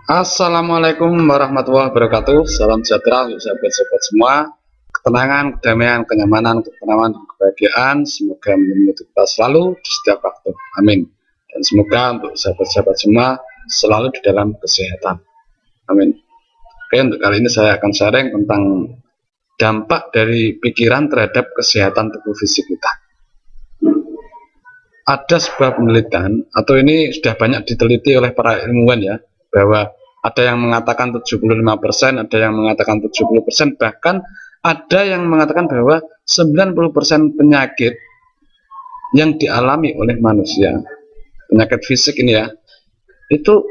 Assalamualaikum warahmatullahi wabarakatuh. Salam sejahtera untuk sahabat-sahabat semua. Ketenangan, kedamaian, kenyamanan, ketenangan, dan kebahagiaan semoga menyertai kita selalu di setiap waktu. Amin. Dan semoga untuk sahabat-sahabat semua selalu di dalam kesehatan. Amin. Oke, untuk kali ini saya akan sharing tentang dampak dari pikiran terhadap kesehatan tubuh fisik kita. Ada sebuah penelitian, atau ini sudah banyak diteliti oleh para ilmuwan ya, bahwa ada yang mengatakan 75%, ada yang mengatakan 70%, bahkan ada yang mengatakan bahwa 90% penyakit yang dialami oleh manusia, penyakit fisik ini ya, itu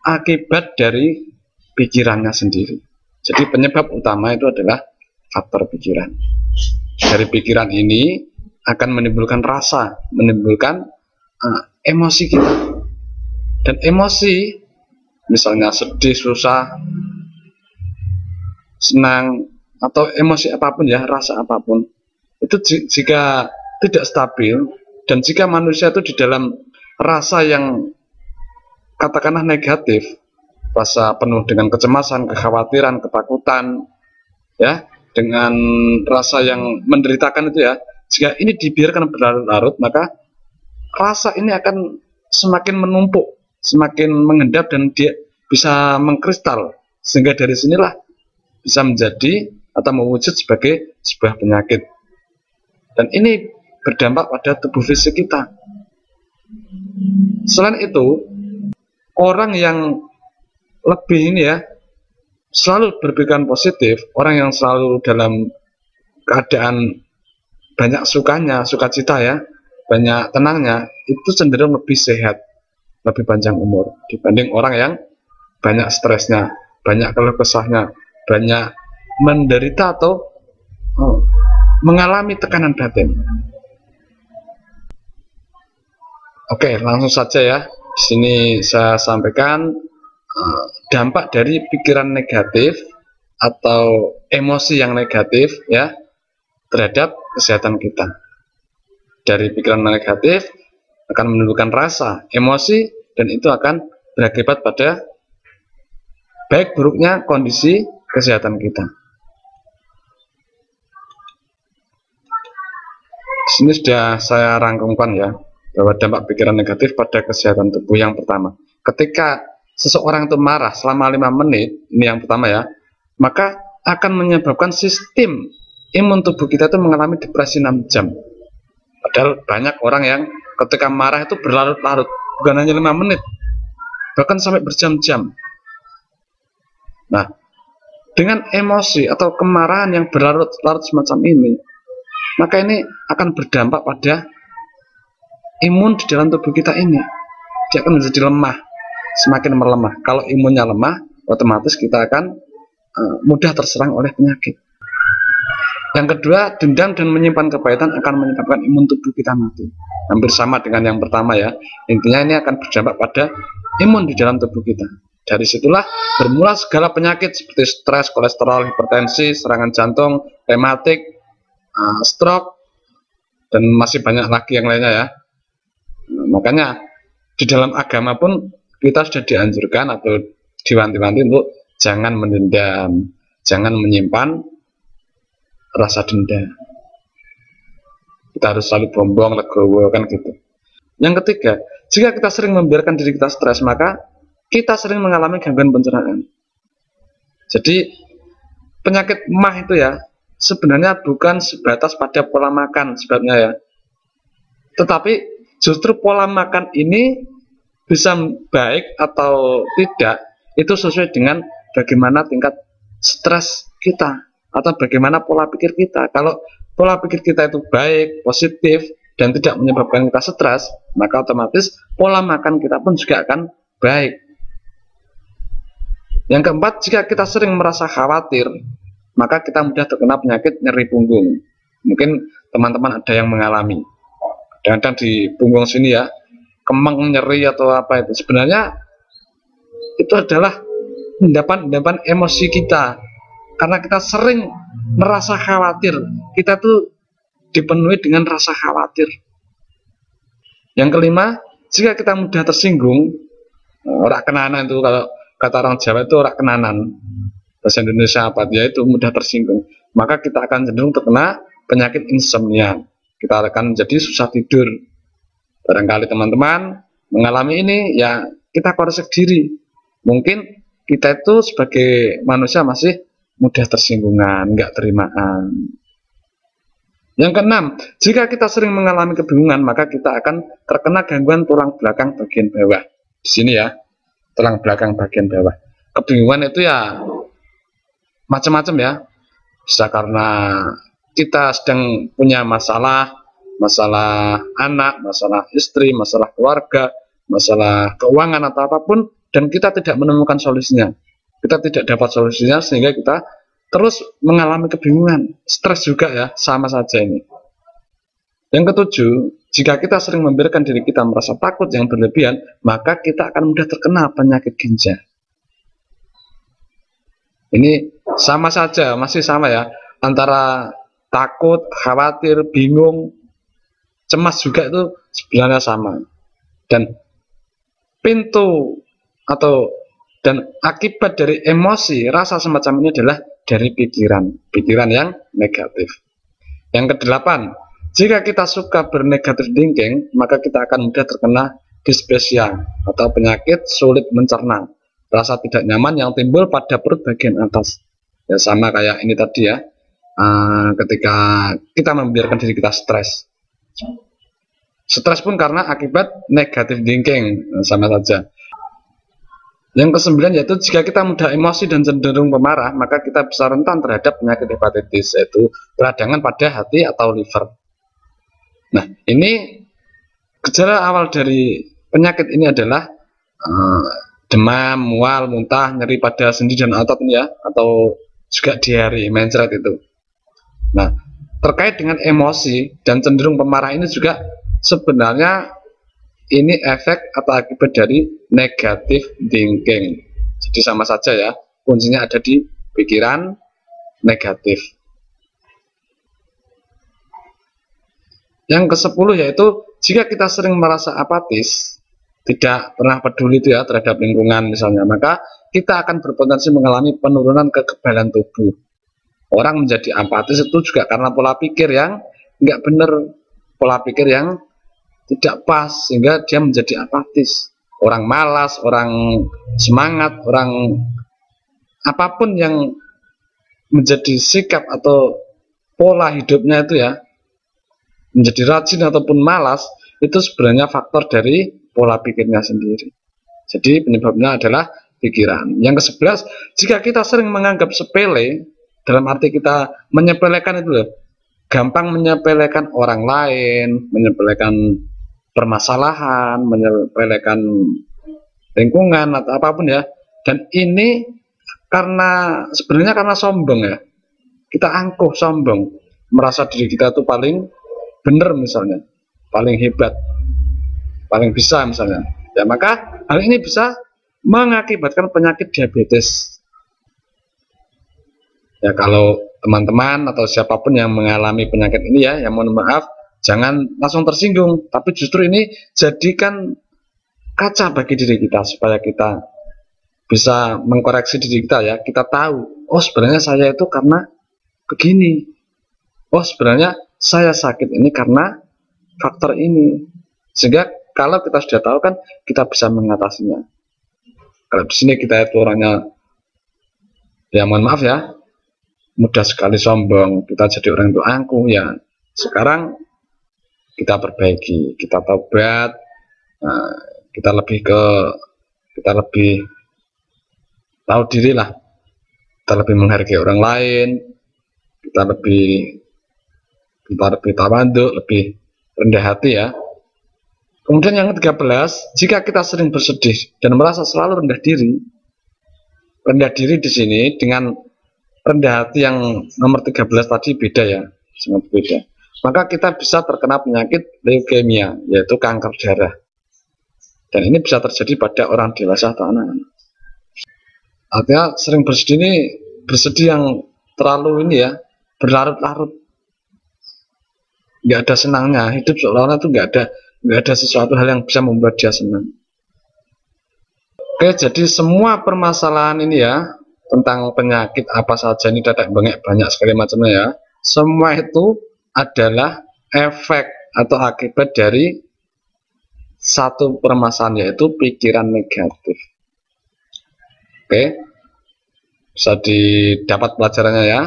akibat dari pikirannya sendiri. Jadi penyebab utama itu adalah faktor pikiran. Dari pikiran ini akan menimbulkan rasa, menimbulkan emosi kita. Dan emosi, misalnya sedih, susah, senang, atau emosi apapun ya, rasa apapun, itu jika tidak stabil, dan jika manusia itu di dalam rasa yang katakanlah negatif, rasa penuh dengan kecemasan, kekhawatiran, ketakutan, ya, dengan rasa yang menderitakan itu ya, jika ini dibiarkan berlarut-larut, maka rasa ini akan semakin menumpuk, semakin mengendap, dan dia bisa mengkristal, sehingga dari sinilah bisa menjadi atau mewujud sebagai sebuah penyakit. Dan ini berdampak pada tubuh fisik kita. Selain itu, orang yang lebih ini ya, selalu berpikiran positif, orang yang selalu dalam keadaan banyak sukanya, sukacita ya, banyak tenangnya, itu cenderung lebih sehat, lebih panjang umur dibanding orang yang banyak stresnya, banyak keluh kesahnya, banyak menderita atau mengalami tekanan batin. Oke, langsung saja ya. Di sini saya sampaikan dampak dari pikiran negatif atau emosi yang negatif ya terhadap kesehatan kita. Dari pikiran negatif akan menimbulkan rasa, emosi, dan itu akan berakibat pada baik buruknya kondisi kesehatan kita. Di sini sudah saya rangkumkan ya, bahwa dampak pikiran negatif pada kesehatan tubuh. Yang pertama, ketika seseorang itu marah selama 5 menit, ini yang pertama ya, maka akan menyebabkan sistem imun tubuh kita itu mengalami depresi 6 jam. Padahal banyak orang yang ketika marah itu berlarut-larut, bukan hanya 5 menit, bahkan sampai berjam-jam. Nah, dengan emosi atau kemarahan yang berlarut-larut semacam ini, maka ini akan berdampak pada imun di dalam tubuh kita ini. Dia akan menjadi lemah, semakin melemah. Kalau imunnya lemah, otomatis kita akan mudah terserang oleh penyakit. Yang kedua, dendam dan menyimpan kepahitan akan menyebabkan imun tubuh kita mati. Hampir sama dengan yang pertama ya. Intinya ini akan berdampak pada imun di dalam tubuh kita. Dari situlah bermula segala penyakit seperti stres, kolesterol, hipertensi, serangan jantung, rematik, stroke, dan masih banyak lagi yang lainnya ya. Nah, makanya di dalam agama pun kita sudah dianjurkan atau diwanti-wanti untuk jangan mendendam, jangan menyimpan rasa dendam. Kita harus selalu bombong, legowo, kan gitu. Yang ketiga, jika kita sering membiarkan diri kita stres, maka kita sering mengalami gangguan pencernaan. Jadi penyakit MAH itu ya sebenarnya bukan sebatas pada pola makan sebabnya ya, tetapi justru pola makan ini bisa baik atau tidak itu sesuai dengan bagaimana tingkat stres kita atau bagaimana pola pikir kita. Kalau pola pikir kita itu baik, positif, dan tidak menyebabkan kita stres, maka otomatis pola makan kita pun juga akan baik. Yang keempat, jika kita sering merasa khawatir, maka kita mudah terkena penyakit nyeri punggung. Mungkin teman-teman ada yang mengalami. Kadang-kadang di punggung sini ya, kemeng, nyeri atau apa itu. Sebenarnya itu adalah endapan-endapan emosi kita. Karena kita sering merasa khawatir, kita tuh dipenuhi dengan rasa khawatir. Yang kelima, jika kita mudah tersinggung, orang kenana itu kata orang Jawa itu ora kenanan, bahasa Indonesia apa, yaitu mudah tersinggung, maka kita akan cenderung terkena penyakit insomnia. Kita akan menjadi susah tidur. Barangkali teman-teman mengalami ini, ya kita koreksi diri. Mungkin kita itu sebagai manusia masih mudah tersinggungan, nggak terimaan. Yang keenam, jika kita sering mengalami kebingungan, maka kita akan terkena gangguan tulang belakang bagian bawah. Di sini ya, tulang belakang bagian bawah. Kebingungan itu ya macam-macam ya. Bisa karena kita sedang punya masalah anak, masalah istri, masalah keluarga, masalah keuangan atau apapun, dan kita tidak menemukan solusinya. Kita tidak dapat solusinya sehingga kita terus mengalami kebingungan. Stres juga ya, sama saja ini. Yang ketujuh, jika kita sering membiarkan diri kita merasa takut yang berlebihan, maka kita akan mudah terkena penyakit ginjal. Ini sama saja, masih sama ya, antara takut, khawatir, bingung, cemas juga itu sebenarnya sama. Dan pintu dan akibat dari emosi, rasa semacam ini adalah dari pikiran yang negatif. Yang kedelapan, jika kita suka bernegatif thinking, maka kita akan mudah terkena dyspepsia atau penyakit sulit mencerna, rasa tidak nyaman yang timbul pada perut bagian atas. Ya sama kayak ini tadi ya, ketika kita membiarkan diri kita stres. Stres pun karena akibat negatif thinking, sama saja. Yang kesembilan yaitu jika kita mudah emosi dan cenderung pemarah, maka kita bisa rentan terhadap penyakit hepatitis, yaitu peradangan pada hati atau liver. Nah, ini gejala awal dari penyakit ini adalah demam, mual, muntah, nyeri pada sendi dan otot ini ya, atau juga diare, mencret itu. Nah, terkait dengan emosi dan cenderung pemarah ini juga sebenarnya ini efek atau akibat dari negatif thinking. Jadi sama saja ya, kuncinya ada di pikiran negatif. Yang ke-10 yaitu jika kita sering merasa apatis, tidak pernah peduli itu ya terhadap lingkungan misalnya, maka kita akan berpotensi mengalami penurunan kekebalan tubuh. Orang menjadi apatis itu juga karena pola pikir yang nggak benar, pola pikir yang tidak pas, sehingga dia menjadi apatis. Orang malas, orang semangat, orang apapun yang menjadi sikap atau pola hidupnya itu ya, menjadi rajin ataupun malas, itu sebenarnya faktor dari pola pikirnya sendiri. Jadi penyebabnya adalah pikiran. Yang ke-11, jika kita sering menganggap sepele, dalam arti kita menyepelekan itu loh, gampang menyepelekan orang lain, menyepelekan permasalahan, menyepelekan lingkungan atau apapun ya. Dan ini sebenarnya karena sombong ya. Kita angkuh, sombong, merasa diri kita itu paling benar misalnya, paling hebat, paling bisa misalnya. Ya maka hal ini bisa mengakibatkan penyakit diabetes. Ya kalau teman-teman atau siapapun yang mengalami penyakit ini ya, mohon maaf, jangan langsung tersinggung, tapi justru ini jadikan kaca bagi diri kita supaya kita bisa mengkoreksi diri kita ya. Kita tahu, oh sebenarnya saya itu karena begini. Oh sebenarnya saya sakit ini karena faktor ini. Sehingga kalau kita sudah tahu kan kita bisa mengatasinya. Kalau di sini kita itu orangnya ya mohon maaf ya, mudah sekali sombong, kita jadi orang itu angkuh ya. Sekarang kita perbaiki, kita tobat, kita lebih tahu diri lah, kita lebih menghargai orang lain, kita lebih tawadhu, lebih rendah hati ya. Kemudian yang ke-13, jika kita sering bersedih dan merasa selalu rendah diri di sini dengan rendah hati yang nomor 13 tadi beda ya, sangat beda. Maka kita bisa terkena penyakit leukemia, yaitu kanker darah. Dan ini bisa terjadi pada orang dewasa atau anak-anak. Artinya sering bersedih ini, bersedih yang terlalu ini ya, berlarut-larut. Nggak ada senangnya, hidup seolah-olah itu nggak ada sesuatu hal yang bisa membuat dia senang. Oke, jadi semua permasalahan ini ya, tentang penyakit apa saja ini, tetek bengek banyak sekali macamnya ya, semua itu adalah efek atau akibat dari satu permasalahan, yaitu pikiran negatif. Oke, bisa didapat pelajarannya ya.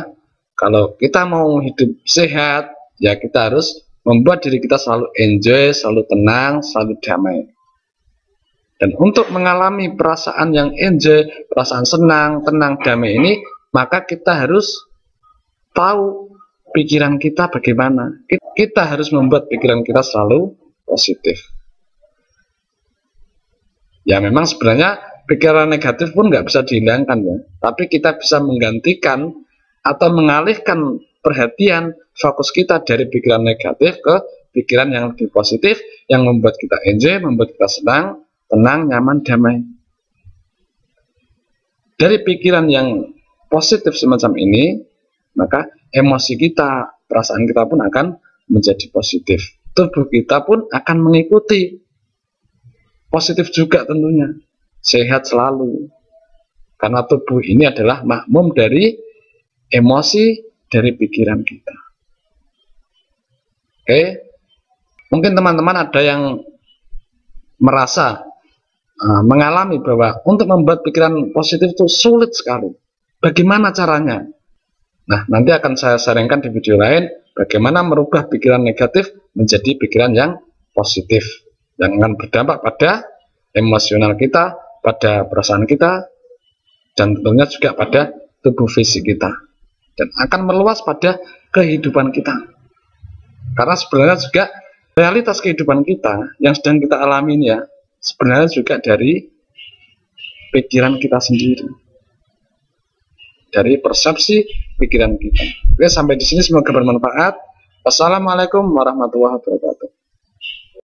Kalau kita mau hidup sehat, ya kita harus membuat diri kita selalu enjoy, selalu tenang, selalu damai. Dan untuk mengalami perasaan yang enjoy, perasaan senang, tenang, damai ini, maka kita harus tahu pikiran kita bagaimana. Kita harus membuat pikiran kita selalu positif. Ya memang sebenarnya pikiran negatif pun nggak bisa dihilangkan ya, tapi kita bisa menggantikan atau mengalihkan perhatian, fokus kita dari pikiran negatif ke pikiran yang lebih positif, yang membuat kita enjoy, membuat kita senang, tenang, nyaman, damai. Dari pikiran yang positif semacam ini, maka emosi kita, perasaan kita pun akan menjadi positif. Tubuh kita pun akan mengikuti positif juga tentunya, sehat selalu, karena tubuh ini adalah makmum dari emosi, dari pikiran kita. Oke, mungkin teman-teman ada yang merasa mengalami bahwa untuk membuat pikiran positif itu sulit sekali. Bagaimana caranya? Nah, nanti akan saya sharingkan di video lain bagaimana merubah pikiran negatif menjadi pikiran yang positif, yang akan berdampak pada emosional kita, pada perasaan kita, dan tentunya juga pada tubuh fisik kita, dan akan meluas pada kehidupan kita. Karena sebenarnya juga realitas kehidupan kita yang sedang kita alami ini ya, sebenarnya juga dari pikiran kita sendiri, dari persepsi pikiran kita. Oke, sampai di sini semoga bermanfaat. Wassalamualaikum warahmatullahi wabarakatuh.